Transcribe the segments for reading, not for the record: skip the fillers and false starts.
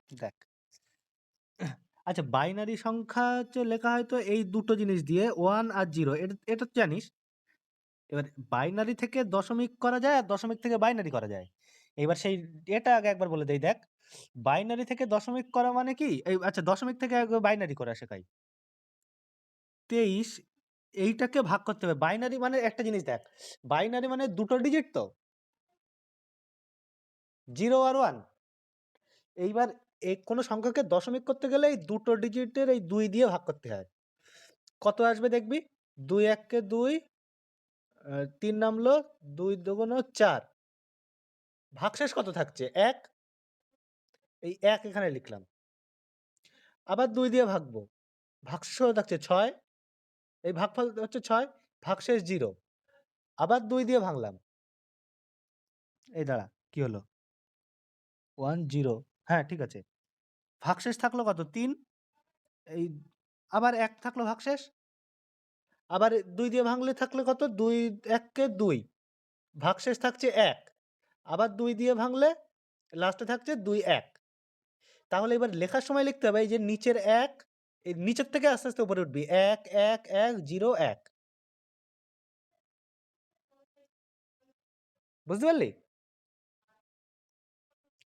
দেখ আচ্ছা বাইনারি সংখ্যা হচ্ছে লেখা হয় তো এই দুটো জিনিস দিয়ে 1 আর 0 এটা তো জানিস। এবার বাইনারি থেকে দশমিক করা যায় আর দশমিক থেকে বাইনারি করা যায়। এবার সেই এটা আগে একবার বলে দেই দেখ। বাইনারি থেকে দশমিক করা মানে কি? এই আচ্ছা দশমিক থেকে আগে বাইনারি করা শেখাই। 23 এইটাকে ভাগ করতে হবে। বাইনারি মানে একটা জিনিস দেখ। বাইনারি মানে দুটো ডিজিট তো 0 আর 1। এইবার কোনো সংখ্যাকে দশমিক করতে গেলে এই দুটো ডিজিটের এই 2 দিয়ে ভাগ করতে হয়। কত আসবে দেখবি? 2 1 কে 2 3 নামলো 2 দুগুণ 4 ভাগশেষ কত থাকছে 1 এই 1 এখানে লিখলাম। আবার 2 দিয়ে ভাগবো ভাগশেষ কত থাকছে 6 এই ভাগফল হচ্ছে 6 ভাগশেষ 0 আবার 2 দিয়ে ভাঙলাম এই দাঁড়া কি হলো 1 0 হ্যাঁ ঠিক আছে ভাগশেষ থাকলো কত 3 এই আবার 1 থাকলো ভাগশেষ আবার 2 দিয়ে ভাঙলে থাকলো কত 2 1 কে 2 ভাগশেষ থাকছে 1 আবার 2 দিয়ে ভাঙলে লাস্টে থাকছে 2 1 তাহলে এবার লেখার সময় লিখতে হবে এই যে নিচের 1 এই নিচের থেকে আস্তে আস্তে উপরে উঠবি 1 1 1 0 1 বুঝতে পারলি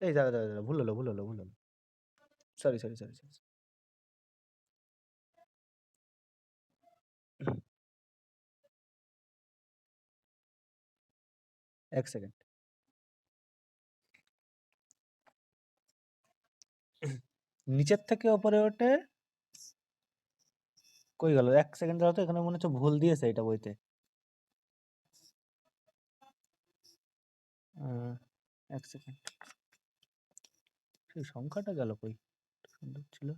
এই দাঁড়া দাঁড়া দাঁড়া ভুল হলো সরি সরি সরি সরি এক সেকেন্ড নিচের থেকে উপরে ওঠে কই গেল এক সেকেন্ড দাঁড়াও তো এখানে মনে হচ্ছে ভুল দিয়েছে এটা বইতে এক সেকেন্ড সেই সংখ্যাটা গেল কই সুন্দর ছিল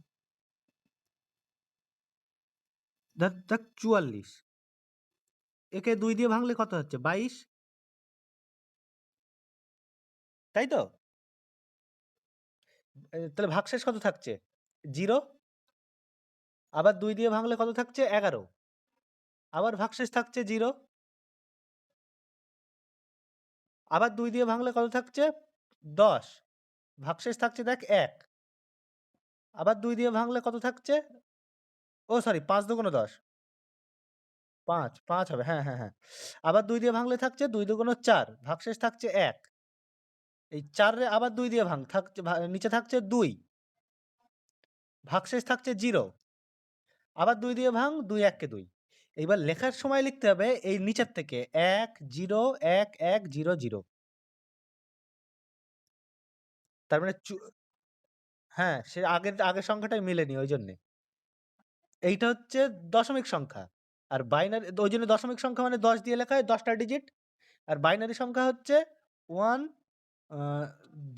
দেখ দেখ 44 একে 2 দিয়ে ভাঙলে কত হচ্ছে 22 তাই তো তাহলে ভাগশেষ কত থাকছে 0 আবার 2 দিয়ে ভাঙলে কত থাকছে 11 আবার ভাগশেষ থাকছে 0 আবার 2 দিয়ে ভাঙলে কত থাকছে 10 ভাগশেষ থাকছে দেখ 1 আবার 2 দিয়ে ভাঙলে কত থাকছে ও সরি 5 দুগুণ 10 5 5 হবে হ্যাঁ হ্যাঁ হ্যাঁ আবার 2 দিয়ে ভাঙলে থাকছে 2 দুগুণ 4 ভাগশেষ থাকছে 1 এই 4 রে আবার 2 দিয়ে ভাঙ থাকছে নিচে থাকছে 2 ভাগশেষ থাকছে 0 আবার 2 দিয়ে ভাঙ 2 1 কে 2 এইবার লেখার সময় লিখতে হবে এই নিচের থেকে 1 0 1 1 0 0 তার মানে হ্যাঁ সে আগের সংখ্যাটাই মিলেনি ওই জন্যে এইটা হচ্ছে দশমিক সংখ্যা আর বাইনারি ওই জন্য দশমিক সংখ্যা মানে 10 দিয়ে লেখা হয় 10টা ডিজিট আর বাইনারি সংখ্যা হচ্ছে 1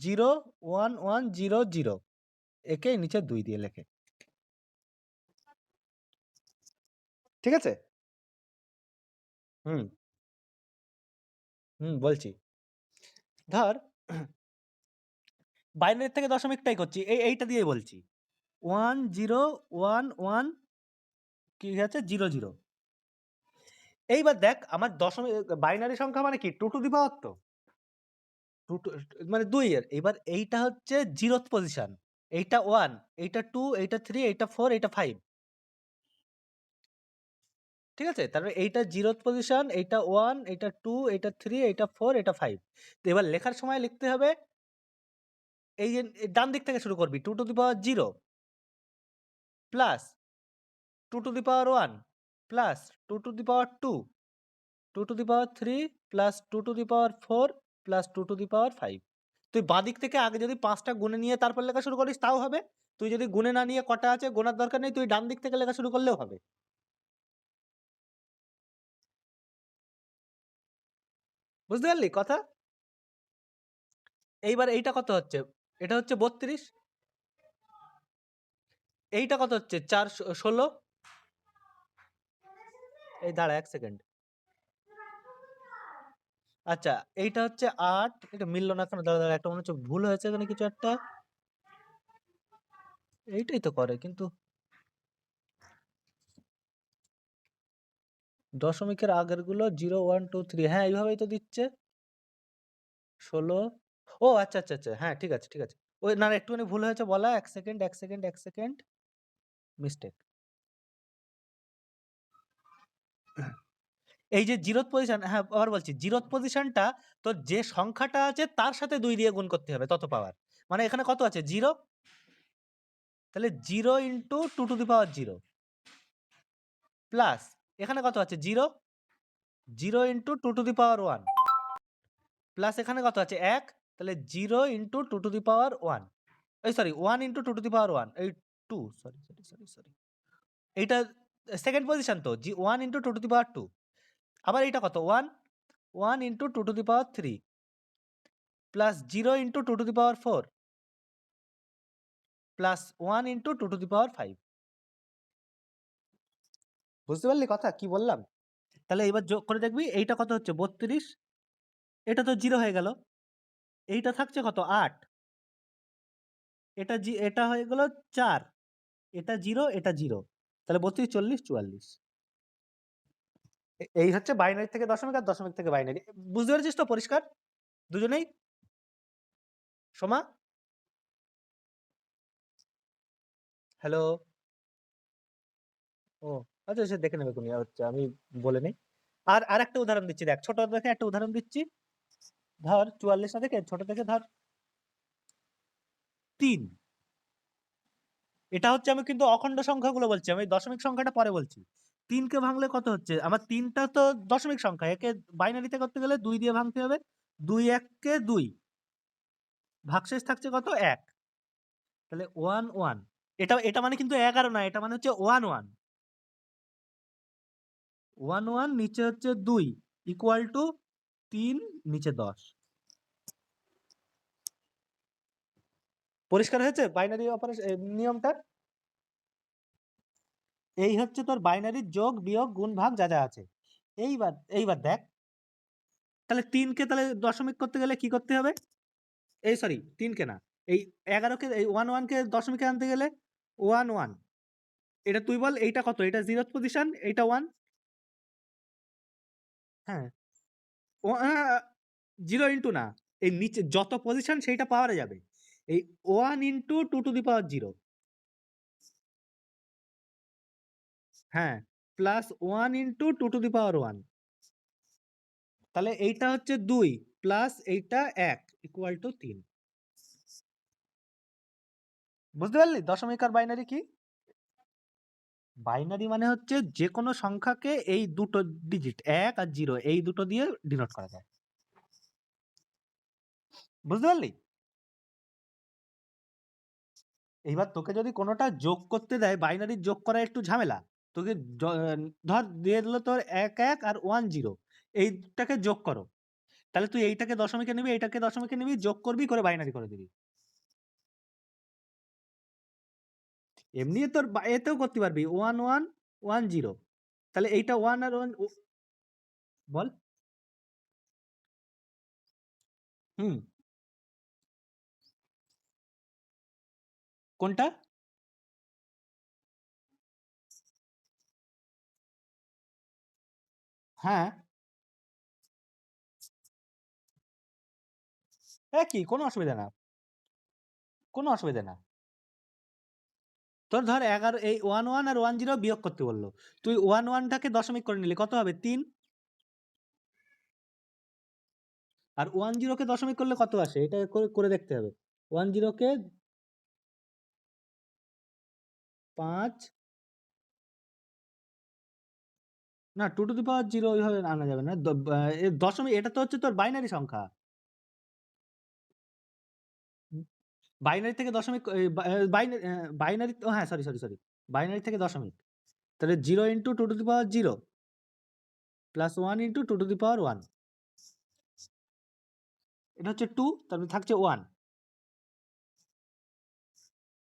0 1 1 0 0 একে নিচে 2 দিয়ে লেখে ঠিক আছে হুম হুম বলছি ধর বাইনারি থেকে দশমিকটাই করছি এইটা দিয়েই বলছি 1 0 1 1 কি আছে 0 0 এইবার দেখ আমার দশমিক বাইনারি সংখ্যা মানে কি 2 টু দি পাওয়ার তো 2 মানে 2 এর এবার এইটা হচ্ছে 0th পজিশন এইটা 1 এইটা 2 এইটা 3 এইটা 4 এইটা 5 ঠিক আছে তারপরে এইটা 0th পজিশন এইটা 1 এইটা 2 এইটা 3 এইটা 4 এইটা 5 তো এবার লেখার সময় লিখতে হবে এই যে ডান দিক থেকে শুরু করবি 2 to the power 0 plus 2 to the power 1 plus 2 to the power 2 2 to the power 3 plus 2 to the power 4 plus 2 to the power 5 তুই বাঁদিক থেকে আগে যদি 5টা গুণে নিয়ে তারপর লেখা শুরু করিস তাও হবে তুই যদি গুণে না নিয়ে কটা আছে গোনার দরকার নেই তুই ডান দিক থেকে লেখা শুরু করলেও হবে বুঝতে পারলি কথা এইবার এইটা কত হচ্ছে এটা হচ্ছে 32 এইটা কত হচ্ছে 4 16 এই দাঁড়া এক সেকেন্ড আচ্ছা এইটা হচ্ছে 8 এটা মিললো না কেন দাঁড়া দাঁড়া একটা মনে হচ্ছে ভুল হয়েছে এখানে কিছু একটা এইটাই তো করে কিন্তু দশমিকের আগের গুলো 0 1 2 3 হ্যাঁ এইভাবেই তো দিচ্ছে 16 ও আচ্ছা আচ্ছা আচ্ছা হ্যাঁ ঠিক আছে ওই না একটুখানি ভুল হয়েছে বলা, এক সেকেন্ড মিস্টেক। এই যে জিরোথ পজিশন, হ্যাঁ আবার বলছি, জিরোথ পজিশনটা তো যে সংখ্যাটা আছে তার সাথে 2 দিয়ে গুণ করতে হবে তত পাওয়ার। মানে এখানে কত আছে 0, তাহলে 0 into 2 to the power 0 plus এখানে কত আছে 0, 0 into 2 to the power 1 plus এখানে কত আছে 1, তাহলে 0 ইনটু 2 টু দি পাওয়ার 1, এই sorry 1 into 2 to the power 1, এই 2, সরি এইটা সেকেন্ড পজিশন তো 1 ইনটু 2 টু দি পাওয়ার 2, আবার এইটা কত 1 into 2 to the power 3 plus 0 into 2 to the power 4 plus 1 into 2 to the power 5। বুঝতে পারলি কথা কি বললাম? তাহলে এবার যোগ করে দেখবি এইটা কত হচ্ছে 32, এটা তো 0 হয়ে গেল, এইটা থাকছে কত 8, এটা হয়ে গেল 4, এটা 0, এটা 0, তাহলে 32, 40, 44। এই হচ্ছে বাইনারি থেকে দশমিক আর দশমিক থেকে বাইনারি। বুঝতে পেরেছিস তো পরিষ্কার দুজনেই? সোমা, হ্যালো। ও আচ্ছা, সে দেখে নেবে কোন হচ্ছে, আমি বলে নেই। আর আরেকটা উদাহরণ দিচ্ছি, দেখ ছোট দেখে একটা উদাহরণ দিচ্ছি। ধর 44 না থেকে ছোট থেকে ধর 3, এটা হচ্ছে, আমি কিন্তু অখণ্ড সংখ্যাগুলো বলছি, আমি দশমিক সংখ্যাটা পরে বলছি। 3 কে ভাঙলে কত হচ্ছে, আমার 3টা তো দশমিক সংখ্যা, একে বাইনারিতে করতে গেলে 2 দিয়ে ভাঙতে হবে, 2 1 কে 2, ভাগশেষ থাকছে কত 1, তাহলে 1 1, এটা এটা মানে কিন্তু 11 না, এটা মানে হচ্ছে 1 1, 1 1 নিচে হচ্ছে 2 ইকুয়াল টু 3 নিচে 10। পরিষ্কার হয়েছে বাইনারি অপারেশন নিয়মটা? এই হচ্ছে তোর বাইনারির যোগ বিয়োগ গুণ ভাগ যা যা আছে। এইবার দেখ, তাহলে 3 কে তাহলে দশমিক করতে গেলে কি করতে হবে? এই সরি 3 কে না, এই 11 কে, এই 1 1 কে দশমিকে আনতে গেলে 1 1, এটা তুই বল এইটা কত, এটা 0th পজিশন, এইটা 1, হ্যাঁ 0 ইনটু না, এই নিচে যত পজিশন সেইটা পাওয়ারে যাবে, এই 1 ইনটু 2 টু দি পাওয়ার 0, হ্যাঁ plus 1 into 2 to the power 1, তাহলে এইটা হচ্ছে 2 প্লাস এইটা 1 ইকুয়াল টু 3। বুঝতে পারলি দশমিক আর বাইনারি কি? বাইনারি মানে হচ্ছে যে কোনো সংখ্যাকে এই দুটো ডিজিট 1 আর 0 এই দুটো দিয়ে ডিনোট করা যায়। বুঝতে পারলি? এইবার তোকে যদি কোনোটা যোগ করতে দেয়, বাইনারির যোগ করা একটু ঝামেলা, তোকে ধর দিয়ে দিল তোর 1 1 আর 1 0, এইটাকে যোগ করো, তাহলে তুই এইটাকে দশমিকে নিবি, এইটাকে দশমিকে নিবি, যোগ করবি, করে বাইনারি করে দিবি। এমনি তোর এতেও করতে পারবি 1 1 1 0, তাহলে এইটা 1 আর 1 বল। হুম, কোনটা? হ্যাঁ, কি কোনো অসুবিধা না, কোনো অসুবিধা না। তোর ধর 11, এই 1 1 আর 1 0 বিয়োগ করতে বললো, তুই 1 1 টাকে দশমিক করে নিলি, কত হবে 3, আর 1 0 কে দশমিক করলে কত আসে, এটা করে দেখতে হবে। 1 0 কে 5, না 2 টু দি পাওয়ার 0 ওইভাবে আনা যাবে না, দশমিক, এটা তো হচ্ছে তোর বাইনারি সংখ্যা, বাইনারি থেকে দশমিক, বাইনারি, হ্যাঁ সরি বাইনারি থেকে দশমিক, তাহলে 0 into 2 to the power 0 plus 1 into 2 to the power 1, এটা হচ্ছে 2, তারপরে থাকছে 1,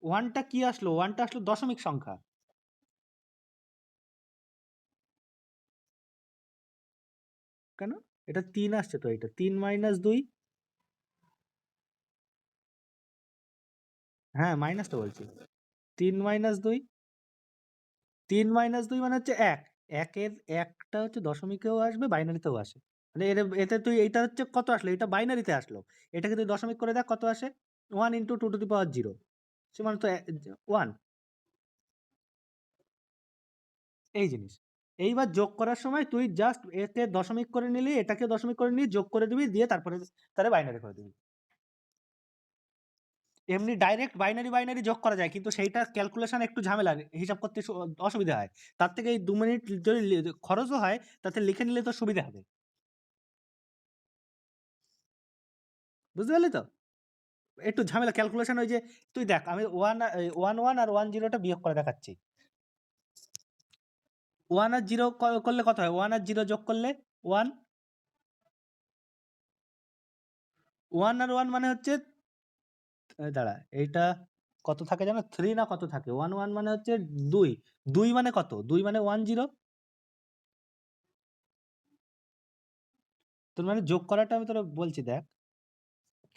1টা কি আসলো, 1টা আসলো দশমিক সংখ্যা, কেন এটা 3 আসছে তো, এটা 3 মাইনাস 2, হ্যাঁ মাইনাস তো বলছি, 3 মাইনাস 2, 3 মাইনাস 2 মানে হচ্ছে 1, একের একটা হচ্ছে দশমিকেও আসবে, বাইনারিতেও আসে, মানে এতে তুই এইটা হচ্ছে কত আসলো, এটা বাইনারিতে আসলো, এটাকে তুই দশমিক করে দেখ কত আসে, 1 ইন্টু 2 টু দি পাওয়ার 0 সমান তো 1, এই জিনিস। এইবার যোগ করার সময় তুই জাস্ট এতে দশমিক করে নিলি, এটাকে দশমিক করে নিলি, যোগ করে দিবি, দিয়ে তারপরে তাহলে বাইনারি করে দিবি। এমনি ডাইরেক্ট বাইনারি যোগ করা যায়, কিন্তু সেইটা ক্যালকুলেশন একটু ঝামেলা, হিসাব করতে অসুবিধা হয়। তার থেকে এই 2 মিনিট যদি খরচও হয়, তাতে লিখে নিলে তো সুবিধা হবে। বুঝতে পারলি তো? একটু ঝামেলা ক্যালকুলেশন, ওই যে তুই দেখ, আমি 1 আর 1 0টা বিয়োগ করে দেখাচ্ছি। 1 আর 0 করলে কত হয়? 1 আর 0 যোগ করলে 1, 1 আর 1 মানে হচ্ছে, দাঁড়া, এইটা কত থাকে জানো? 3 না কত থাকে? 1 1 মানে হচ্ছে 2, 2 মানে কত? 2 মানে 1 0। তোর মানে যোগ করাটা আমি তোরা বলছি, দেখ,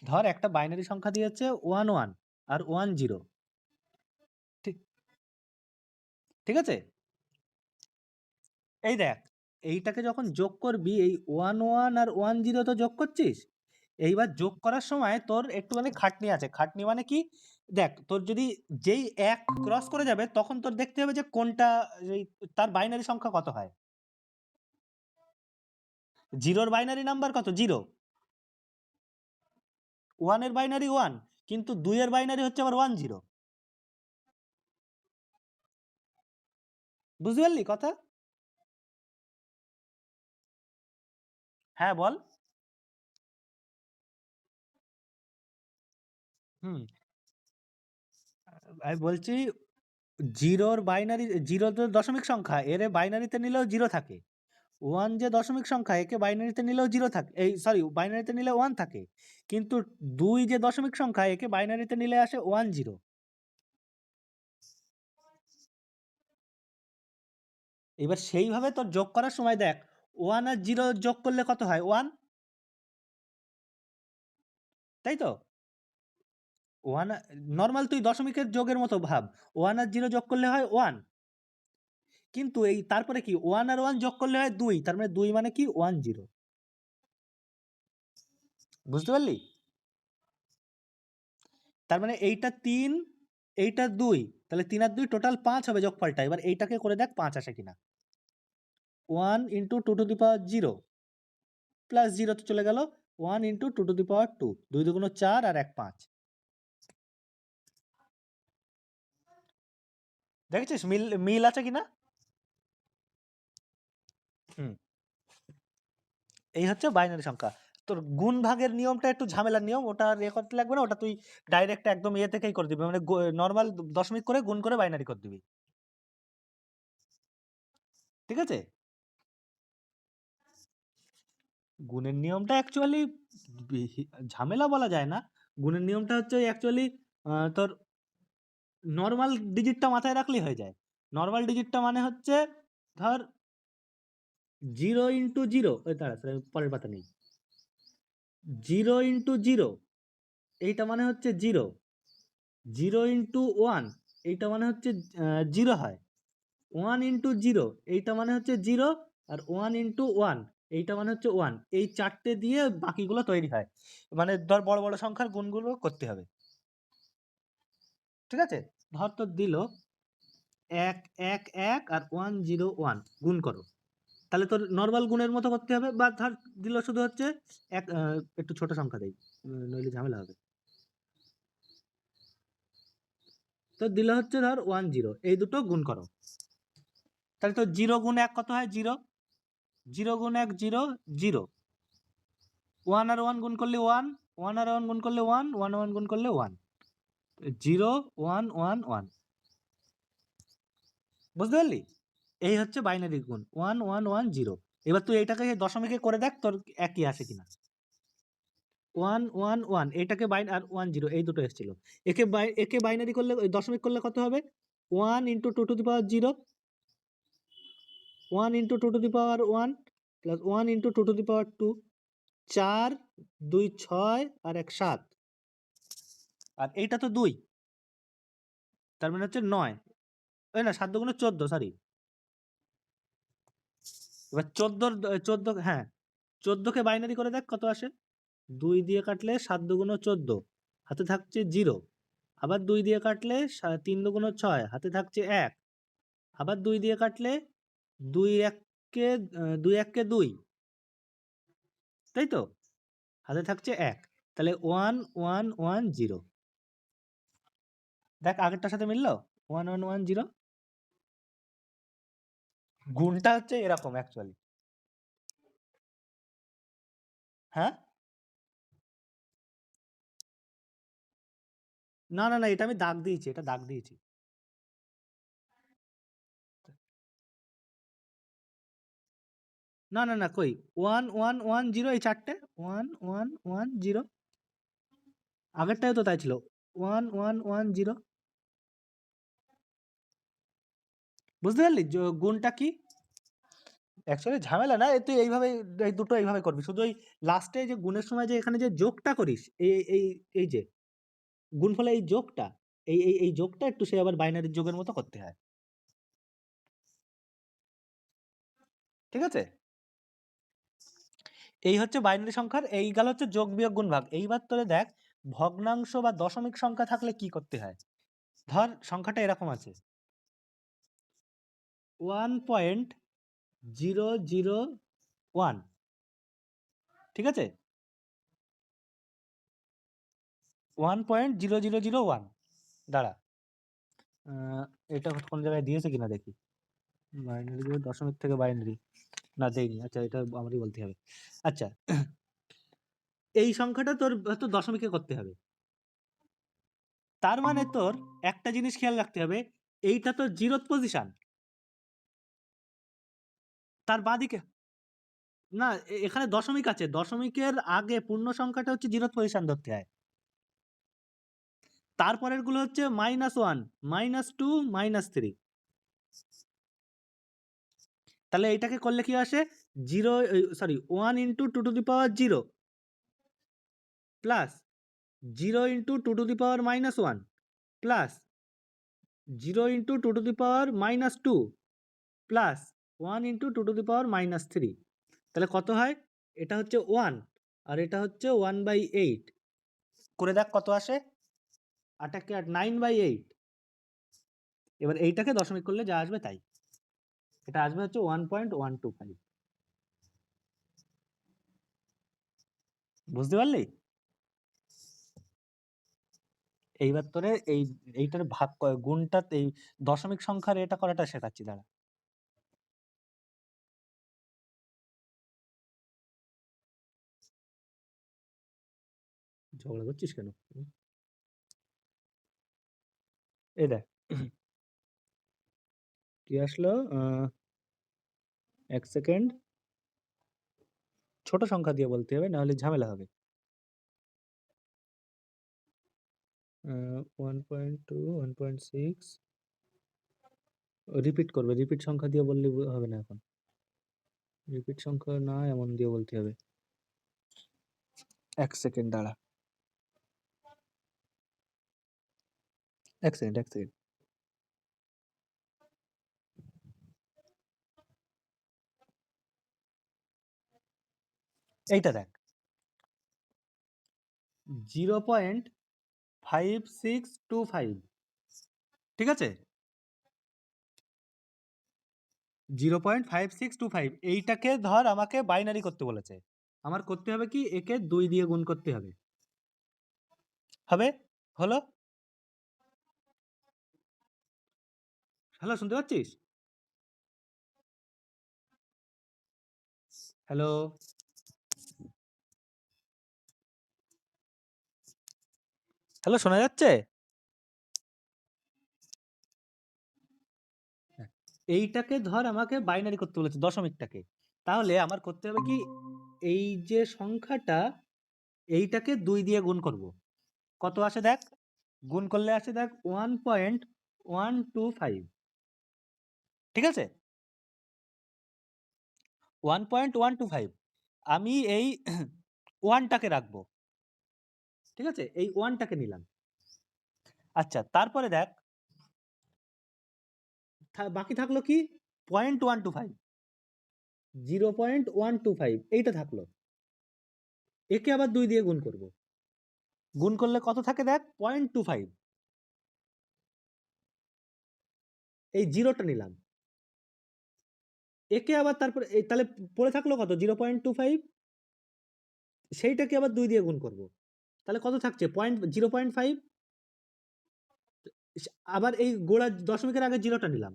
ধর একটা বাইনারি সংখ্যা দিয়েছে 1 1 আর 1 0, ঠিক, ঠিক আছে? এই দেখ, এইটাকে যখন যোগ করবি, এই 1 1 আর 1 0 তো যোগ করছিস, এইবার যোগ করার সময় তোর একটুখানি খাটনি আছে। খাটনি মানে কি? দেখ, তোর যদি যেই 1 ক্রস করে যাবে, তখন তোর দেখতে হবে যে কোনটা, এই তার বাইনারি সংখ্যা কত হয়। 0 এর বাইনারি নাম্বার কত? 0। 1 এর বাইনারি 1, কিন্তু 2 এর বাইনারি হচ্ছে আবার 1 0। বুঝতে পারলি কথা? হ্যাঁ, বল। হুম, আমি বলছি, 0 এর বাইনারি, 0 তো দশমিক সংখ্যা, এর বাইনারিতে নিলেও 0 থাকে। 1 যে দশমিক সংখ্যা, একে বাইনারিতে নিলেও 0 থাকে, এই সরি, বাইনারিতে নিলে 1 থাকে। কিন্তু 2 যে দশমিক সংখ্যা, একে বাইনারিতে নিলে আসে 1 0। এবার সেইভাবে তোর যোগ করার সময় দেখ, 1 আর 0 যোগ করলে কত হয়? 1, তাই তো? 1, নরমাল তুই দশমিকের যোগের মতো ভাব। 1 আর 0 যোগ করলে হয় 1, কিন্তু এই তারপরে কি 1 আর 1 যোগ করলে হয় 2, তার মানে 2 মানে কি 1 0। বুঝতে পারলি? তার মানে এইটা 3, এইটা 2, তাহলে 3 আর 2 টোটাল 5 হবে যোগফলটা। এবার এইটাকে করে দেখ 5 আসে কিনা। 1 into 2 to the power 0 plus 0 তো চলে গেল, 1 ইন্টু 2 টু দি পাওয়ার 2, 2 দুগুণ 4 আর 1 5। দেখেছিস মিল মিল আছে কিনা? হুম, এই হচ্ছে বাইনারি সংখ্যা। তোর গুণ ভাগের নিয়মটা একটু ঝামেলার নিয়ম, ওটা ইয়ে করতে লাগবে না, ওটা তুই ডাইরেক্ট একদম ইয়ে থেকেই করে দিবি, মানে নর্মাল দশমিক করে গুণ করে বাইনারি করে দিবি। ঠিক আছে? গুণের নিয়মটা অ্যাকচুয়ালি ঝামেলা বলা যায় না। গুণের নিয়মটা হচ্ছে অ্যাকচুয়ালি তোর নর্মাল ডিজিটটা মাথায় রাখলেই হয়ে যায়। নর্মাল ডিজিটটা মানে হচ্ছে, ধর 0 ইন্টু 0, দাঁড়া পরের পাতা নেই, 0 ইন্টু 0 এইটা মানে হচ্ছে 0, 0 ইন্টু 1 এইটা মানে হচ্ছে 0 হয়, 1 ইন্টু 0 এইটা মানে হচ্ছে 0, আর 1 ইন্টু 1 এইটা মানে হচ্ছে 1। এই চারটে দিয়ে বাকিগুলো তৈরি হয়। মানে ধর বড় বড় সংখ্যার গুণগুলো করতে হবে। ঠিক আছে? ধর তোর দিল 1 1 1 আর 1 0 1, গুণ করো। তাহলে তোর নর্মাল গুণের মতো করতে হবে, বা ধর দিল শুধু হচ্ছে এক, একটু ছোট সংখ্যা দেই, নইলে ঝামেলা হবে। তো দিল হচ্ছে ধর 1 0, এই দুটো গুণ করো। তাহলে তো 0 গুণ 1 কত হয়? 0, 0 গুণ 1 0 0, 1 আর 1 গুণ করলে 1, 1 আর 1 গুণ করলে 1, 1 1 গুণ করলে 1, 0 1 1 1। বুঝতে পারলি? এই হচ্ছে বাইনারি গুণ 1 1 1 0। এবার তুই এটাকে দশমিকে করে দেখ তোর একই আসে কিনা। 1 1 1 এটাকে আর 1 0 এই দুটো এসেছিল। একে বাইনারি করলে, দশমিক করলে কত হবে? 1 into 2 to the power 0, 1 into 2 to the power 1 plus 1 into 2 to the power 2, 4 2 6 আর 1 7, আর এইটা তো 2, তার মানে হচ্ছে 9, ওই না 7 দুগুণে 14, সরি। এবার 14, 14, হ্যাঁ, 14 কে বাইনারি করে দেখ কত আসে। 2 দিয়ে কাটলে 7 দুগুণ 14, হাতে থাকছে 0, আবার 2 দিয়ে কাটলে 3 দুগুণ 6, হাতে থাকছে 1, আবার 2 দিয়ে কাটলে 2 1 2 1 2, তাই তো? হাতে থাকছে 1, তাহলে 1 1 1 0। দেখ আগেরটার সাথে মিললো, 1 1 1 0। গুণটা হচ্ছে এরকম অ্যাকচুয়ালি। হ্যাঁ, না না না, এটা আমি দাগ দিয়েছি, এটা দাগ দিয়েছি। না না না, কই 1 1 1 0, এই চারটে 1 1 1 0, আগেরটাও তো তাই ছিল, 1 1 1 0। বুঝতে পারলি গুণটা কি? অ্যাকচুয়ালি ঝামেলা না, তুই এইভাবে এই দুটো এইভাবে করবি, শুধু ওই লাস্টে যে গুণের সময় যে এখানে যে যোগটা করিস, এই এই এই যে গুণফলে এই যোগটা, এই যোগটা একটু সে আবার বাইনারির যোগের মতো করতে হয়, ঠিক আছে? এই হচ্ছে বাইনারি সংখ্যার, এই গেল হচ্ছে যোগ বিয়োগ গুণ ভাগ। এইবার তোরে দেখ ভগ্নাংশ বা দশমিক সংখ্যা থাকলে কি করতে হয়। ধর সংখ্যাটা এরকম আছে 1.001, ঠিক আছে? 1.0001, দাঁড়া এটা কোন জায়গায় দিয়েছে কিনা দেখি। বাইনারি দশমিক থেকে বাইনারি, না দেয়নি, আচ্ছা এটা আমারই বলতে হবে। আচ্ছা এই সংখ্যাটা তোর তো দশমিকে করতে হবে, তার মানে তোর একটা জিনিস খেয়াল রাখতে হবে, এইটা তো জিরোথ পজিশন, তার বাঁদিকে না, এখানে দশমিক আছে, দশমিকের আগে পূর্ণ সংখ্যাটা হচ্ছে জিরোথ পজিশন ধরতে হয়, তারপরের গুলো হচ্ছে -1 -2 -3। তাহলে এইটাকে করলে কি আসে, 0 সরি 1 × 2⁻0 প্লাস 0 × 2⁻1 প্লাস 0 × 2⁻2 প্লাস 1 × 2⁻3। তাহলে কত হয়? এটা হচ্ছে 1 আর এটা হচ্ছে 1/8, করে দেখ কত আসে, 8 × 8 9/8। এবার এইটাকে দশমিক করলে যা আসবে তাই, এটা আসবে হচ্ছে 1.125। বুঝতে পারলি? এইবার তোরে এইটার ভাগ গুণটা এই দশমিক সংখ্যার এটা করাটা শেখাচ্ছি, দাঁড়া। ঝগড়া করছিস কেন? এই দেখ কি আসলো, 1 সেকেন্ড, ছোট সংখ্যা দিয়ে বলতে হবে, নাহলে ঝামেলা হবে। 1.2 1.6, রিপিট করবে, রিপিট সংখ্যা দিয়ে বললে হবে না, এখন রিপিট সংখ্যা না, এমন দিয়ে বলতে হবে। 1 সেকেন্ড দাঁড়া, 1 সেকেন্ড 1 সেকেন্ড। এইটা দেখ 0.5625, ঠিক আছে? 0.5625, এইটাকে ধর আমাকে বাইনারি করতে বলেছে, আমার করতে হবে কি, একে 2 দিয়ে গুণ করতে হবে, হবে? হলো? হ্যালো, শুনতে পাচ্ছিস? হ্যালো, হ্যালো, শোনা যাচ্ছে? এইটাকে ধর আমাকে বাইনারি করতে বলেছে, দশমিকটাকে। তাহলে আমার করতে হবে কি, এই যে সংখ্যাটা, এইটাকে 2 দিয়ে গুণ করব। কত আসে দেখ, গুণ করলে আসে দেখ 1.125, ঠিক আছে? 1.125, আমি এই 1টাকে রাখবো, ঠিক আছে? এই 1টাকে নিলাম। আচ্ছা তারপরে দেখ বাকি থাকলো কি, 0.125, 0.125 এইটা থাকলো, একে আবার 2 দিয়ে গুণ করব। গুণ করলে কত থাকে দেখ 0.25, এই জিরোটা নিলাম, একে আবার তারপর এই তাহলে পড়ে থাকলো কত 0.25, সেইটাকে আবার 2 দিয়ে গুণ করব, তাহলে কত থাকছে 0.5, আবার এই গোড়া দশমিকের আগে জিরোটা নিলাম,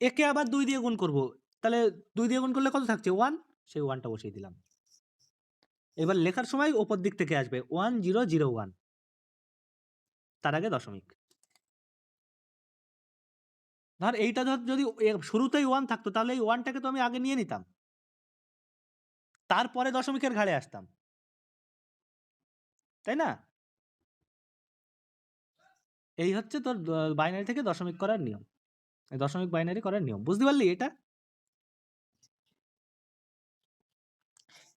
একে আবার 2 দিয়ে গুণ করব, তাহলে 2 দিয়ে গুণ করলে কত থাকছে 1, সেই 1টা বসিয়ে দিলাম। এবার লেখার সময় ওপর দিক থেকে আসবে 1001, তার আগে দশমিক। ধর এইটা ধর যদি শুরুতেই 1 থাকতো তাহলে এই 1টাকে তো আমি আগে নিয়ে নিতাম, তারপরে দশমিকের ঘাড়ে আসতাম, তাই না? এই হচ্ছে তোর বাইনারি থেকে দশমিক করার নিয়ম, দশমিক বাইনারি করার নিয়ম, বুঝতে পারলি এটা?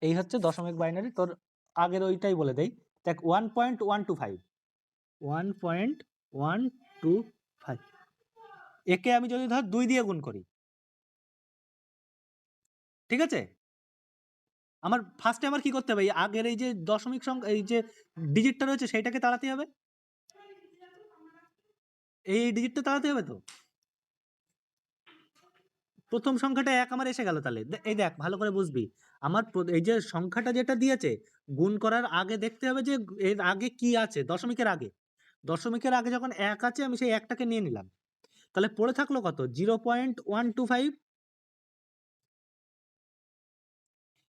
এই হচ্ছে দশমিক বাইনারি, তোর আগের ওইটাই বলে দেই, দেখ 1.125, 1.125, একে আমি যদি ধর 2 দিয়ে গুণ করি, ঠিক আছে, আমার ফার্স্টে আমার কি করতে হবে, এই আগের এই যে দশমিক সংখ্যা এই যে ডিজিটটা রয়েছে সেইটাকে তাড়াতে হবে, এই ডিজিটটা তাড়াতে হবে, তো প্রথম সংখ্যাটা 1 আমার এসে গেল, তাহলে এই দেখ ভালো করে বুঝবি, আমার এই যে সংখ্যাটা যেটা দিয়েছে গুণ করার আগে দেখতে হবে যে এর আগে কি আছে, দশমিকের আগে, দশমিকের আগে যখন 1 আছে আমি সেই 1টাকে নিয়ে নিলাম, তাহলে পড়ে থাকলো কত 0.125,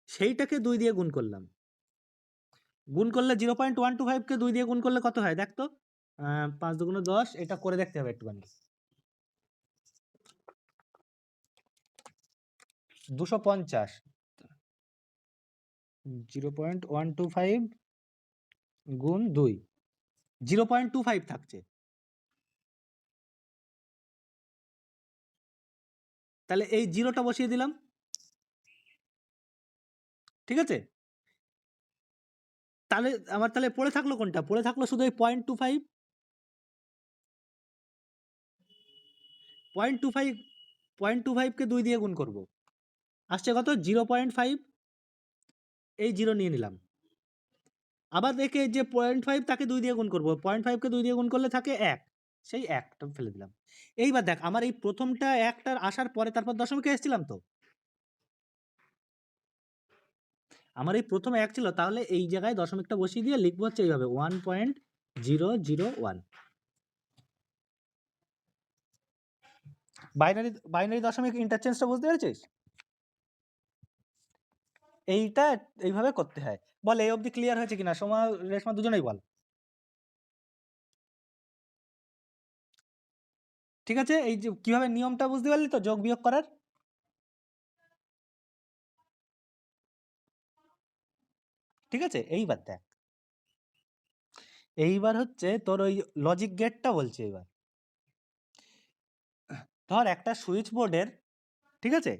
সেইটাকে 2 দিয়ে গুণ করলাম, গুণ করলে 0.125 কে 2 দিয়ে গুণ করলে কত হয় দেখ তো, 5 দুগুণ 10, এটা করে দেখতে হবে একটুখানি, 250, 0.125 গুণ 2, 0.25 থাকছে, তাহলে এই জিরোটা বসিয়ে দিলাম, ঠিক আছে, তাহলে আমার তাহলে পড়ে থাকলো কোনটা, পড়ে থাকলো শুধু এই 0.25, 0.25, 0.25 কে 2 দিয়ে গুণ করব, আসছে কত 0.5, এই জিরো নিয়ে নিলাম, আবার দেখে যে 0.5 তাকে 2 দিয়ে গুণ করব, 0.5 কে 2 দিয়ে গুণ করলে থাকে 1, সেই 1টা ফেলে দিলাম। এইবার দেখ আমার এই প্রথমটা 1টার আসার পরে তারপর দশমিকে এসেছিলাম, তো আমার এই প্রথম 1 ছিল, তাহলে এই জায়গায় দশমিকটা বসিয়ে দিয়ে লিখবো হচ্ছে এইভাবে 1.001, বাইনারি বাইনারি দশমিক ইন্টারচেঞ্জটা বুঝতে পেরেছিস? এইটা এইভাবে করতে হয়, বল এই অবধি ক্লিয়ার হয়েছে কিনা, সোমা রেশমা দুজনেই বল, ঠিক আছে? এই যে কিভাবে নিয়মটা বুঝতে পারলি তো যোগ বিয়োগ করার, ঠিক আছে? এইবার দেখ, এইবার হচ্ছে তোর ওই লজিক গেটটা বলছি, এবার ধর একটা সুইচ বোর্ডের, ঠিক আছে,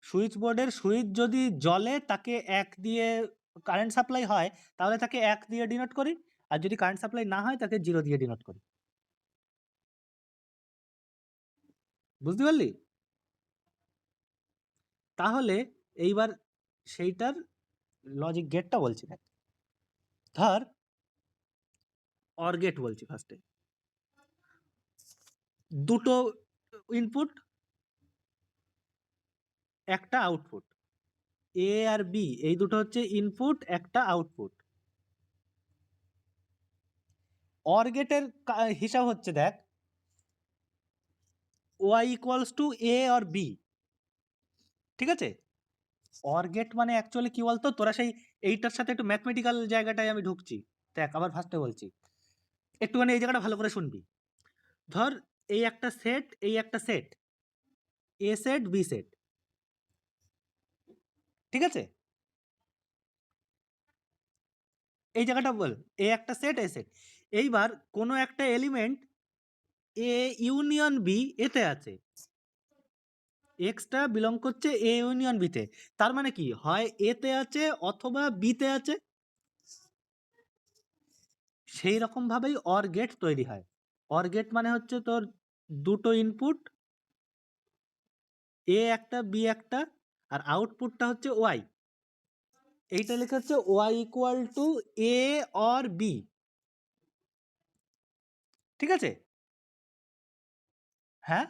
সুইচ বোর্ডের সুইচ যদি জ্বলে তাকে 1 দিয়ে কারেন্ট সাপ্লাই হয়, তাহলে তাকে 1 দিয়ে ডিনোট করি, আর যদি কারেন্ট সাপ্লাই না হয় তাকে 0 দিয়ে ডিনোট করি, বুঝতে পারলি? তাহলে এইবার সেইটার লজিক গেটটা বলছি, দেখ ধর অর গেট বলছি, ফার্স্টে দুটো ইনপুট একটা আউটপুট, এ আর বি এই দুটো হচ্ছে ইনপুট, একটা আউটপুট, অর গেটের হিসাব হচ্ছে দেখ y equals to A or B, ঠিক আছে, অর গেট মানে অ্যাকচুয়ালি কি বলতো, তোরা সেই এইটার সাথে একটু ম্যাথমেটিক্যাল জায়গাটায় আমি ঢুকছি, দেখ আবার ফার্স্টে বলছি, একটুখানি এই জায়গাটা ভালো করে শুনবি, ধর এই একটা সেট, এই একটা সেট, এ সেট বি সেট, ঠিক আছে, এই জায়গাটা বল, এ একটা সেট এ সেট, এইবার কোনো একটা এলিমেন্ট এ ইউনিয়ন বি এতে আছে, এক্সটা বিলং করছে এ ইউনিয়ন বিতে, তার মানে কি হয় এতে আছে অথবা বিতে আছে, সেই রকম ভাবেই অর গেট তৈরি হয়, অর গেট মানে হচ্ছে তোর দুটো ইনপুট, এ একটা বি একটা, আর আউটপুটটা হচ্ছে ওয়াই, এইটা লেখা হচ্ছে y equal to a or b, ঠিক আছে? হ্যাঁ,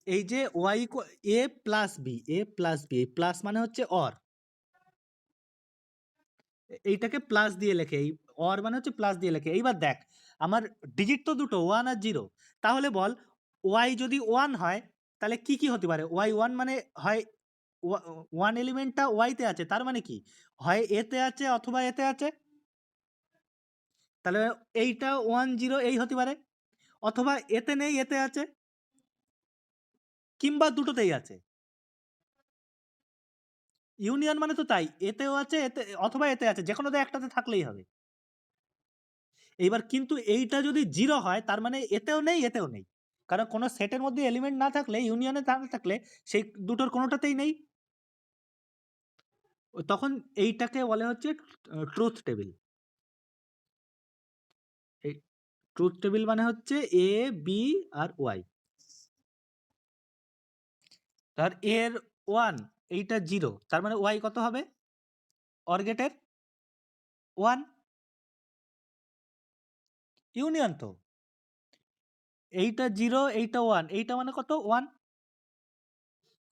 এই যে y equal a plus b, a plus b, এই প্লাস মানে হচ্ছে অর, এইটাকে প্লাস দিয়ে লেখে, এই অর মানে হচ্ছে প্লাস দিয়ে লেখে। এইবার দেখ আমার ডিজিট তো দুটো, 1 আর 0, তাহলে বল y যদি 1 হয় তাহলে কি কি হতে পারে? y 1 মানে হয় 1 এলিমেন্টটা y তে আছে, তার মানে কি হয় a তে আছে অথবা a তে আছে, তাহলে এইটা 1 0 এই হতে পারে, অথবা এতে নেই এতে আছে, কিংবা দুটোতেই আছে। ইউনিয়ন মানে তো তাই, এতেও আছে এতে অথবা এতে আছে, যে কোনোতে একটাতে থাকলেই হবে। এইবার কিন্তু এইটা যদি 0 হয় তার মানে এতেও নেই এতেও নেই, কারণ কোনো সেটের মধ্যে এলিমেন্ট না থাকলে, ইউনিয়নে না থাকলে সেই দুটোর কোনোটাতেই নেই, তখন এইটাকে বলে হচ্ছে ট্রুথ টেবিল। এই ট্রুথ টেবিল মানে হচ্ছে এ বি আর ওয়াই। তার এর 1 এইটা 0, তার মানে ওয়াই কত হবে? অর গেটের 1, ইউনিয়ন তো, এইটা 0 এইটা 1, এইটা মানে কত 1,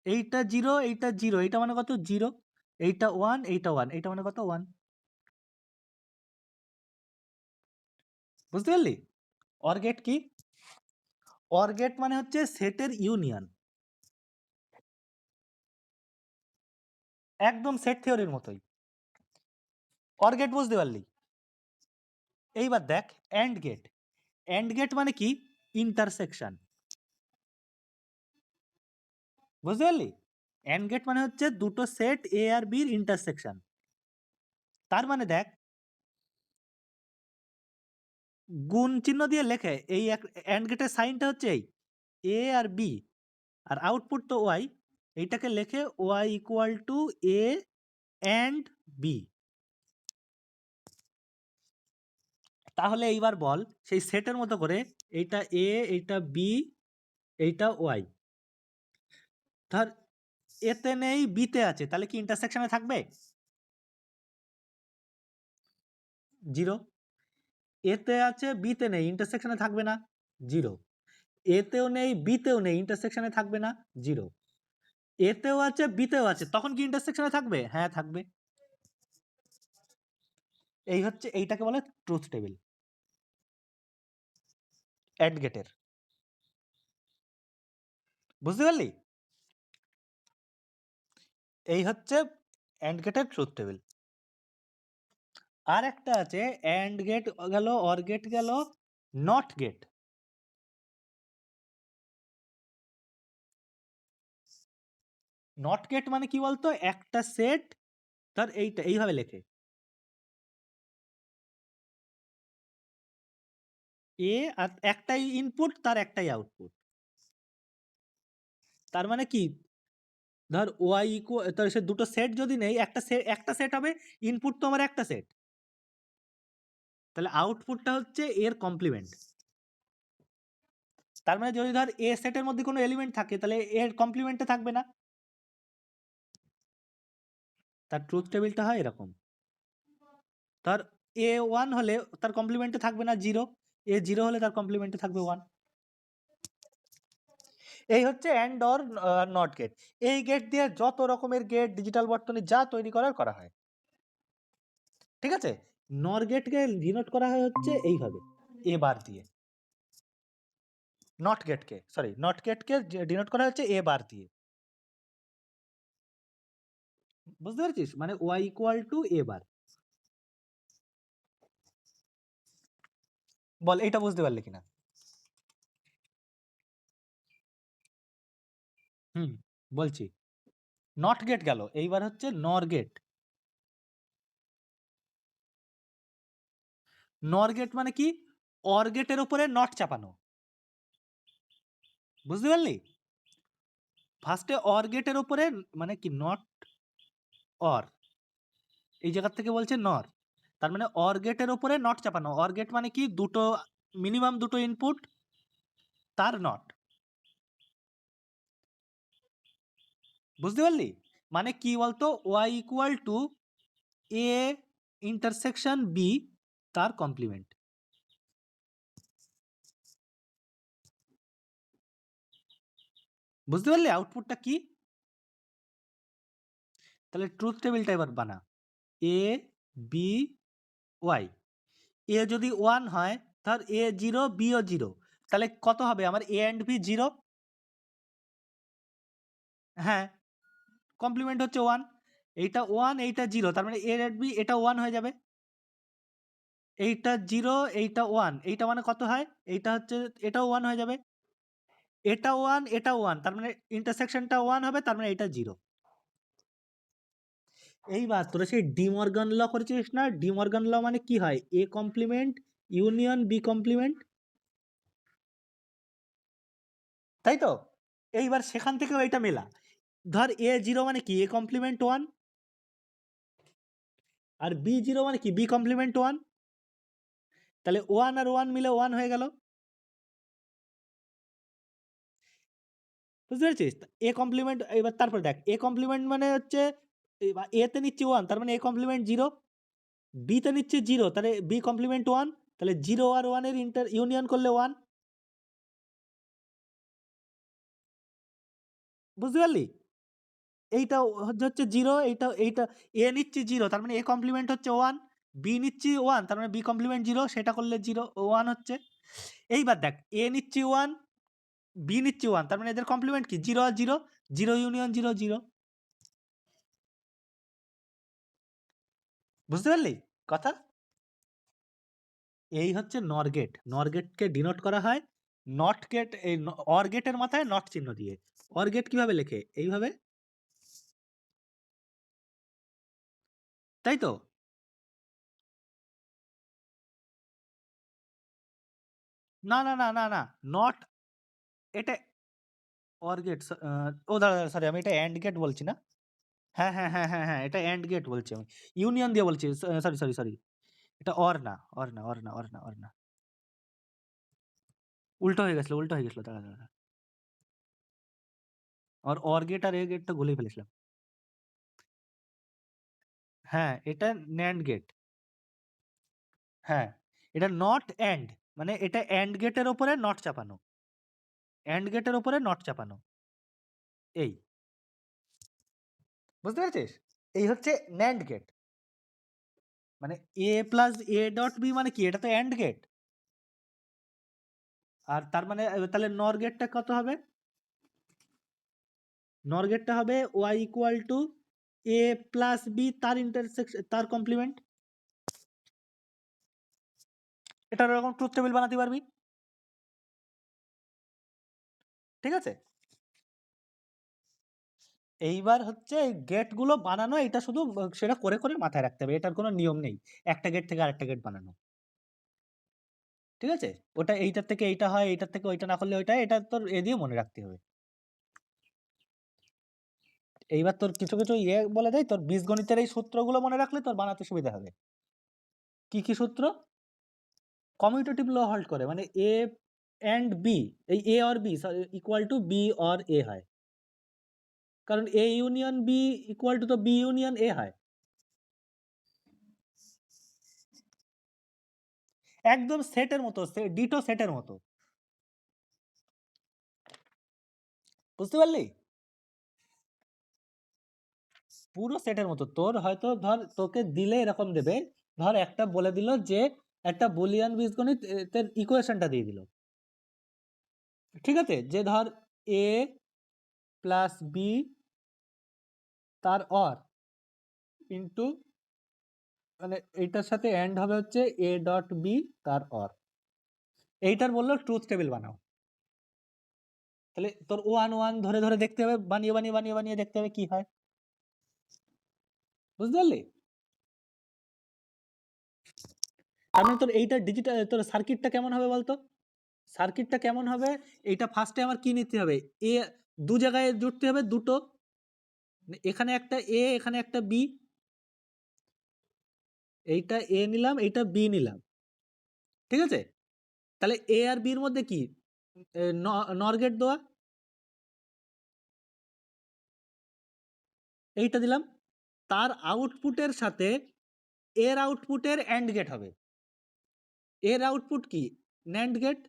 এইটা 0 এইটা 0, এইটা মানে কত 0, এইটা 1 এইটা 1, এইটা মানে কত 1। বুঝতে পারলি? অর গেট কি? অর গেট মানে হচ্ছে সেটের ইউনিয়ন, একদম সেট থিওরির মতোই। অর গেট বুঝতে পারলি? এইবার দেখ এন্ড গেট। এন্ড গেট মানে কি? ইন্টারসেকশন। বুঝতে পারলি? এন্ড গেট মানে হচ্ছে দুটো সেট এ আর বির ইন্টারসেকশন। তার মানে দেখ গুণ চিহ্ন দিয়ে লেখে, এই এন্ড গেটের সাইনটা হচ্ছে এই এ আর বি, আর আউটপুট তো ওয়াই, এইটাকে লেখে Y equal to A and B. তাহলে এইবার বল সেই সেটের মতো করে এইটা এ এইটা বি এইটা ওয়াই, ধর এতে নেই বিতে আছে, তাহলে কি ইন্টারসেকশনে থাকবে? 0। এতে আছে বিতে নেই, ইন্টারসেকশনে থাকবে না, 0। এতেও নেই বিতেও নেই, ইন্টারসেকশনে থাকবে না, 0। এতেও আছে বিতেও আছে, তখন কি ইন্টারসেকশনে থাকবে? হ্যাঁ থাকবে। এই হচ্ছে, এইটাকে বলে ট্রুথ টেবিল অ্যাড গেটের। বুঝতে পারলি? এই হচ্ছে অ্যান্ড গেটের ট্রুথ টেবিল। আর একটা আছে অ্যান্ড গেট গেল, অর গেট গেল, নট গেট। নট গেট মানে কি বলতো? একটা সেট, ধর এইটা এইভাবে লেখে এ, আর একটাই ইনপুট তার একটাই আউটপুট, তার মানে কি ধর ওয়াই ইকুয়াল, তার সে দুটো সেট যদি নেই, একটা সেট হবে, ইনপুট তো আমার একটা সেট, তাহলে আউটপুটটা হচ্ছে এর কমপ্লিমেন্ট। তার মানে যদি ধর এ সেটের মধ্যে কোনো এলিমেন্ট থাকে তাহলে এর কমপ্লিমেন্টে থাকবে না, তার ট্রুথ টেবিলটা হয় এরকম। ধর এ 1 হলে তার কমপ্লিমেন্টে থাকবে না 0, এ 0 হলে তার কমপ্লিমেন্টে থাকবে 1। এই হচ্ছে অ্যান্ড অর নট গেট। এই গেট দিয়ে যত রকমের গেট ডিজিটাল বর্তনী যা তৈরি করা হয়, ঠিক আছে? নর গেটকে ডিনোট করা হয় হচ্ছে এইভাবে এ বার দিয়ে, নট গেটকে ডিনোট করা হচ্ছে এ বার দিয়ে। বুঝতে পারছিস? মানে ওয়াই ইকুয়াল টু এ বার। বল এটা বুঝতে পারলি কিনা? হুম, বলছি। নট গেট গেল, এইবার হচ্ছে নর গেট। নর গেট মানে কি? অর গেটের উপরে নট চাপানো। বুঝতে পারলি? ফার্স্টে অর গেটের উপরে, মানে কি নট অর, এই জায়গা থেকে বলছে নর, তার মানে অর গেটের উপরে নট চাপানো। অর গেট মানে কি? দুটো, মিনিমাম দুটো ইনপুট তার নট। বুঝতে পারলি? মানে কি বলতো? Y equal to A intersection B তার কমপ্লিমেন্ট। বুঝতে পারলি আউটপুটটা কি? তাহলে ট্রুথ টেবিলটা এবার বানা। এ বি ওয়াই, এ যদি 1 হয় তার এ 0 বিও 0, তাহলে কত হবে আমার এ অ্যান্ড বি 0? হ্যাঁ, কমপ্লিমেন্ট হচ্ছে 1, এইটা 1 এইটা 0, তার মানে এ অ্যান্ড বি এটা 1 হয়ে যাবে, এইটা 0 এইটা 1, এইটা মানে কত হয়? এইটা হচ্ছে এটাও 1 হয়ে যাবে, এটা 1 এটা 1, তার মানে ইন্টারসেকশনটা 1 হবে, তার মানে এটা 0। এইবার তোরা সেই ডি মর্গান ল করেছিস না? ডি মর্গান ল মানে কি হয়? A complement union B complement, তাই তো? এইবার সেখান থেকেও এটা মেলা। ধর এ 0 মানে কি? এ কমপ্লিমেন্ট 1, আর বি 0 মানে কি? বি কমপ্লিমেন্ট 1, তাহলে 1 আর 1 মিলে 1 হয়ে গেল। বুঝতে পেরেছিস? এ কমপ্লিমেন্ট, এবার তারপর দেখ এ কমপ্লিমেন্ট মানে হচ্ছে এ তে নিচ্ছি 1, তার মানে এ কমপ্লিমেন্ট 0, বি তে নিচ্ছি 0, তাহলে বি কমপ্লিমেন্ট 1, তাহলে 0 আর 1 এর ইউনিয়ন করলে 1। বুঝতে পারলি? এইটা হচ্ছে 0, এইটা এ নিচ্ছি 0, তার মানে এ কমপ্লিমেন্ট হচ্ছে 1, বি নিচ্ছি 1, তার মানে বি কমপ্লিমেন্ট 0, সেটা করলে 0 1 হচ্ছে। এইবার দেখ এ নিচ্ছি 1 বি নিচ্ছি 1, তার মানে এদের কমপ্লিমেন্ট কি? 0 আর 0, 0 ইউনিয়ন 0 0। বুঝতে পারলি কথা? এই হচ্ছে নর গেট। নর গেটকে ডিনোট করা হয় নট গেট, এই অর গেটের মাথায় নট চিহ্ন দিয়ে। অর গেট কিভাবে লেখে? এইভাবে, তাই তো? না না না না না, নট, এটা অর গেট, ও দাঁড়া সরি, আমি এটা অ্যান্ড গেট বলছি না? হ্যাঁ হ্যাঁ হ্যাঁ হ্যাঁ হ্যাঁ, এটা অ্যান্ড গেট বলছি আমি, ইউনিয়ন দিয়ে বলছি, সরি সরি সরি, এটা অর না, অর না, অর না, অর না, অর না, উল্টো হয়ে গেছিল, উল্টো হয়ে গেছিল, দাঁড়া দাঁড়া, আর অর গেট আর এ গেটটা ভুলেই ফেলেছিলাম। হ্যাঁ, এটা ন্যান্ড গেট। হ্যাঁ, এটা নট অ্যান্ড, মানে এটা অ্যান্ড গেটের ওপরে নট চাপানো, অ্যান্ড গেটের ওপরে নট চাপানো, এই, বুঝতে পেরেছিস? এই হচ্ছে ন্যান্ড গেট, মানে এ প্লাস এ ডট বি মানে কি? এটা তো অ্যান্ড গেট, আর তার মানে তাহলে নর গেটটা কত হবে? নর গেটটা হবে Y equal to A plus B তার ইন্টারসেকশন তার কমপ্লিমেন্ট। এটার এরকম ট্রুথ টেবিল বানাতে পারবি, ঠিক আছে? এইবার হচ্ছে গেট গুলো বানানো, এটা শুধু সেটা করে করে মাথায় রাখতে হবে, এটার কোনো নিয়ম নেই একটা গেট থেকে আরেকটা গেট বানানো, ঠিক আছে? ওটা এইটার থেকে এইটা হয়, এইটার থেকে ওইটা না করলে ওইটা, এটা তোর এ দিয়ে মনে রাখতে হবে। এইবার তোর কিছু কিছু ইয়ে বলে দেয়, তোর বীজগণিতের এই সূত্রগুলো মনে রাখলে তোর বানাতে সুবিধা হবে। কি কি সূত্র? কমিউটেটিভ ল হল্ড করে, মানে এ অ্যান্ড বি, এই A or B equal to B or A হয়, কারণ A union B equal to তো বি ইউনিয়ন এ হয়। একদম সেটের মতো, ডিটো সেটের মতো, বুঝতে পারলি? পুরো সেটের মতো। তোর হয়তো ধর তোকে দিলে এরকম দেবে, ধর একটা বলে দিল যে একটা বুলিয়ান বীজগণিত এর ইকুয়েশনটা দিয়ে দিল, ঠিক আছে? যে ধর এ প্লাস বি তার অর ইন্টু, মানে এইটার সাথে এন্ড হবে হচ্ছে এ ডট বি তার অর, এইটার বললো ট্রুথ টেবিল বানাও। তাহলে তোর ওয়ান ওয়ান ধরে ধরে দেখতে হবে, বানিয়ে বানিয়ে বানিয়ে বানিয়ে দেখতে হবে কি হয়, বুঝতে পারলি? তার মানে তোর এইটা ডিজিটাল, তোর সার্কিটটা কেমন হবে বলতো? সার্কিটটা কেমন হবে? এইটা ফার্স্টে আমার কি নিতে হবে? এ দু জায়গায় জুড়তে হবে দুটো, এখানে একটা এ এখানে একটা বি, এইটা এ নিলাম এইটা বি নিলাম, ঠিক আছে? তাহলে এ আর বি এর মধ্যে কি নর গেট দেওয়া, এইটা দিলাম, তার আউটপুটের সাথে এর আউটপুটের অ্যান্ড গেট হবে। এর আউটপুট কি? NAND gate.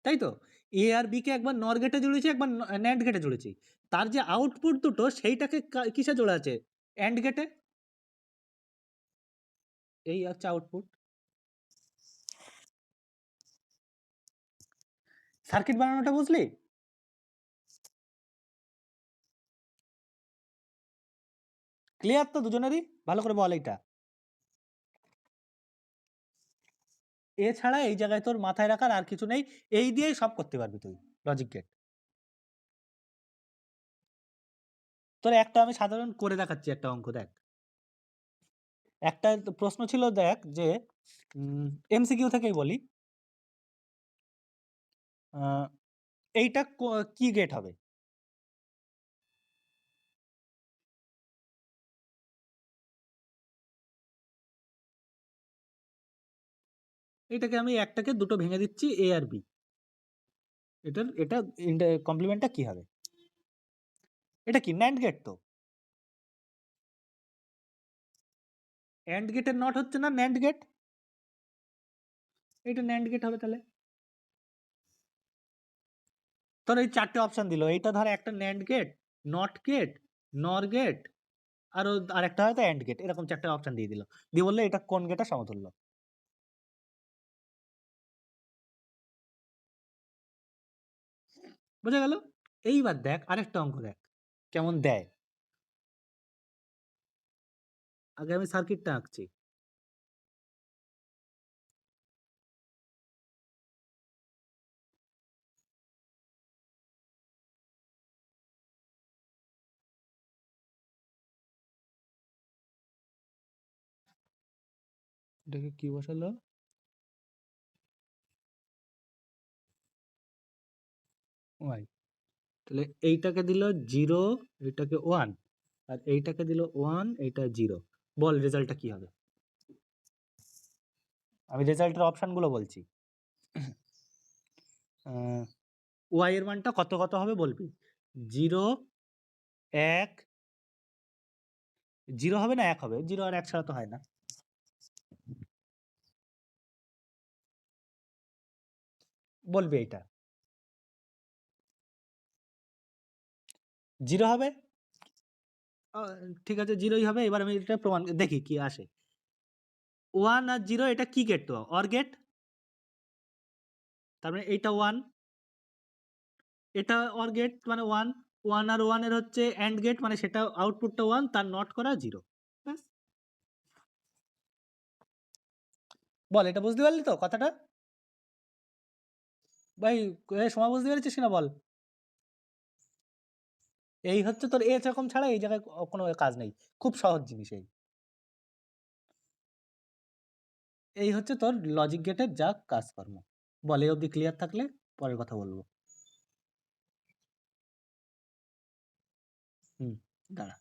তাই তো? এ আর বি কে একবার নর গেটে জুড়েছি, একবার ন্যান্ড গেটে জুড়েছি। তার যে আউটপুট দুটো সেইটাকে কিসে জোড়া আছে? অ্যান্ড গেটে। এই হচ্ছে আউটপুট। সার্কিট বানানোটা বুঝলি? ক্লিয়ার তো দুজনেরই? ভালো করে বল এইটা। এছাড়া এই জায়গায় তোর মাথায় রাখার আর কিছু নেই, এই দিয়েই সব করতে পারবি তুই লজিক গেট। তোর একটা আমি সাধারণ করে দেখাচ্ছি, একটা অঙ্ক দেখ। একটা প্রশ্ন ছিল দেখ, যে এমসিকিউ থেকেই বলি, এইটা কি গেট হবে? এটাকে আমি একটাকে দুটো ভেঙে দিচ্ছি, এ আর বি। এটা কমপ্লিমেন্টটা কি হবে? এটা কি ন্যান্ড গেট? তো অ্যান্ড গেটের নট হচ্ছে না ন্যান্ড গেট? এটা ন্যান্ড গেট হবে তাহলে। তোর এই চারটে অপশন দিল, এইটা ধর একটা ন্যান্ড গেট, নট গেট, নর গেট, আর একটা হয়তো অ্যান্ড গেট, এরকম চারটে অপশন দিয়ে দিল, দিয়ে বললে এটা কোন গেটের সমতুল্য। বুঝা গেল? এইবার দেখ আরেকটা অঙ্ক দেখ কেমন দেয়। আগে আমি সার্কিটটা আঁকছি। এটাকে কি বসালো? ওয়াই। তাহলে এইটাকে দিল 0, এইটাকে 1, আর এইটাকে দিল 1, এইটা 0। বল রেজাল্টটা কি হবে? আমি রেজাল্টের অপশনগুলো বলছি। ওয়াই এর মানটা কত কত হবে বলবি। 0, 1, 0 হবে না 1 হবে? 0 আর 1 ছাড়া তো হয় না। বলবি এইটা 0 হবে। ঠিক আছে, 0ই হবে। এবার আমি এটা প্রমাণ দেখি কি আসে। 1 আর 0 এটা কি গেট? তো অর গেট। তার মানে এইটা 1, এটা অর গেট মানে 1, 1 আর 1 এর হচ্ছে অ্যান্ড গেট, মানে সেটা আউটপুটটা 1, তার নট করা 0। ব্যাস। বল এটা বুঝতে পারলি তো কথাটা? ভাই সময় বুঝতে পেরেছিস কিনা বল? এই হচ্ছে তোর এরকম ছাড়া এই জায়গায় কোনো কাজ নেই। খুব সহজ জিনিস এই। এই হচ্ছে তোর লজিক গেটের যা কাজকর্ম। বল এই অবধি ক্লিয়ার থাকলে পরের কথা বলবো। হুম, দাঁড়া।